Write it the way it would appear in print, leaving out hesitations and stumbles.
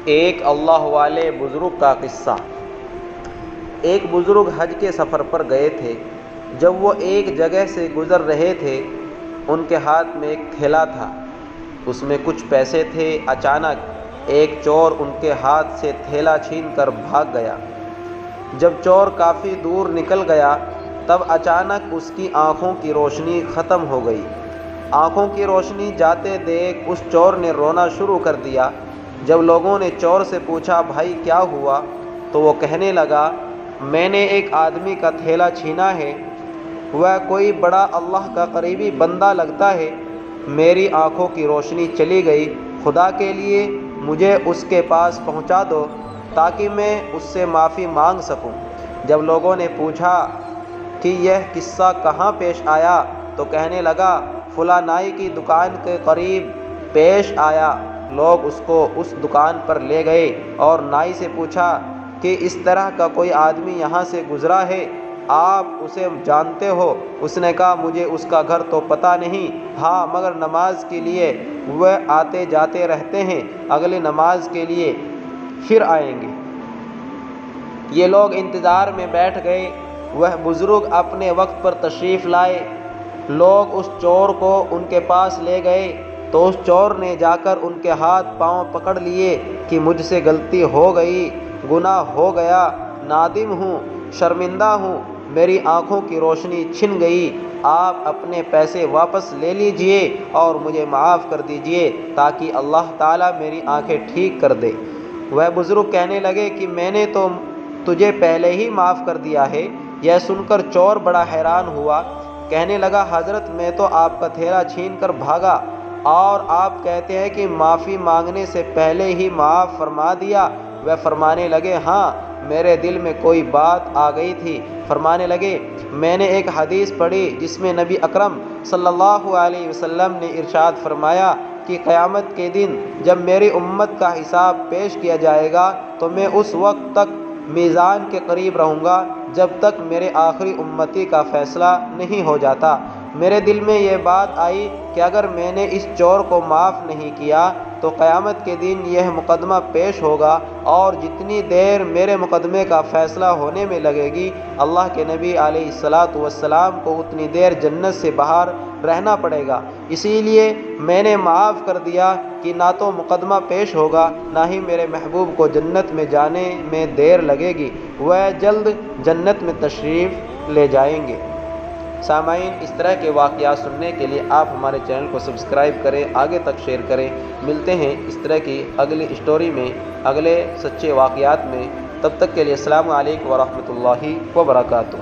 ایک اللہ والے بزرگ کا قصہ۔ ایک بزرگ حج کے سفر پر گئے تھے۔ جب وہ ایک جگہ سے گزر رہے تھے، ان کے ہاتھ میں ایک تھیلا تھا، اس میں کچھ پیسے تھے۔ اچانک ایک چور ان کے ہاتھ سے تھیلا چھین کر بھاگ گیا۔ جب چور کافی دور نکل گیا، تب اچانک اس کی آنکھوں کی روشنی ختم ہو گئی۔ آنکھوں کی روشنی جاتے دیکھ اس چور نے رونا شروع کر دیا۔ جب لوگوں نے چور سے پوچھا، بھائی کیا ہوا؟ تو وہ کہنے لگا، میں نے ایک آدمی کا تھیلا چھینا ہے، وہ کوئی بڑا اللہ کا قریبی بندہ لگتا ہے، میری آنکھوں کی روشنی چلی گئی، خدا کے لیے مجھے اس کے پاس پہنچا دو تاکہ میں اس سے معافی مانگ سکوں۔ جب لوگوں نے پوچھا کہ یہ قصہ کہاں پیش آیا، تو کہنے لگا، فلاں نائی کی دکان کے قریب پیش آیا۔ لوگ اس کو اس دکان پر لے گئے اور نائی سے پوچھا کہ اس طرح کا کوئی آدمی یہاں سے گزرا ہے، آپ اسے جانتے ہو؟ اس نے کہا، مجھے اس کا گھر تو پتہ نہیں، ہاں مگر نماز کے لیے وہ آتے جاتے رہتے ہیں، اگلی نماز کے لیے پھر آئیں گے۔ یہ لوگ انتظار میں بیٹھ گئے۔ وہ بزرگ اپنے وقت پر تشریف لائے۔ لوگ اس چور کو ان کے پاس لے گئے تو اس چور نے جا کر ان کے ہاتھ پاؤں پکڑ لیے کہ مجھ سے غلطی ہو گئی، گناہ ہو گیا، نادم ہوں، شرمندہ ہوں، میری آنکھوں کی روشنی چھن گئی، آپ اپنے پیسے واپس لے لیجئے اور مجھے معاف کر دیجئے تاکہ اللہ تعالیٰ میری آنکھیں ٹھیک کر دے۔ وہ بزرگ کہنے لگے کہ میں نے تو تجھے پہلے ہی معاف کر دیا ہے۔ یہ سن کر چور بڑا حیران ہوا، کہنے لگا، حضرت میں تو آپ کا تھیلا چھین کر بھاگا اور آپ کہتے ہیں کہ معافی مانگنے سے پہلے ہی معاف فرما دیا۔ وہ فرمانے لگے، ہاں میرے دل میں کوئی بات آ گئی تھی۔ فرمانے لگے، میں نے ایک حدیث پڑھی جس میں نبی اکرم صلی اللہ علیہ وسلم نے ارشاد فرمایا کہ قیامت کے دن جب میری امت کا حساب پیش کیا جائے گا تو میں اس وقت تک میزان کے قریب رہوں گا جب تک میرے آخری امتی کا فیصلہ نہیں ہو جاتا۔ میرے دل میں یہ بات آئی کہ اگر میں نے اس چور کو معاف نہیں کیا تو قیامت کے دن یہ مقدمہ پیش ہوگا اور جتنی دیر میرے مقدمے کا فیصلہ ہونے میں لگے گی، اللہ کے نبی علیہ الصلاۃ والسلام کو اتنی دیر جنت سے باہر رہنا پڑے گا۔ اسی لیے میں نے معاف کر دیا کہ نہ تو مقدمہ پیش ہوگا، نہ ہی میرے محبوب کو جنت میں جانے میں دیر لگے گی، وہ جلد جنت میں تشریف لے جائیں گے۔ سامعین، اس طرح کے واقعات سننے کے لیے آپ ہمارے چینل کو سبسکرائب کریں، آگے تک شیئر کریں۔ ملتے ہیں اس طرح کی اگلی اسٹوری میں، اگلے سچے واقعات میں۔ تب تک کے لیے السلام علیکم ورحمۃ اللہ وبرکاتہ۔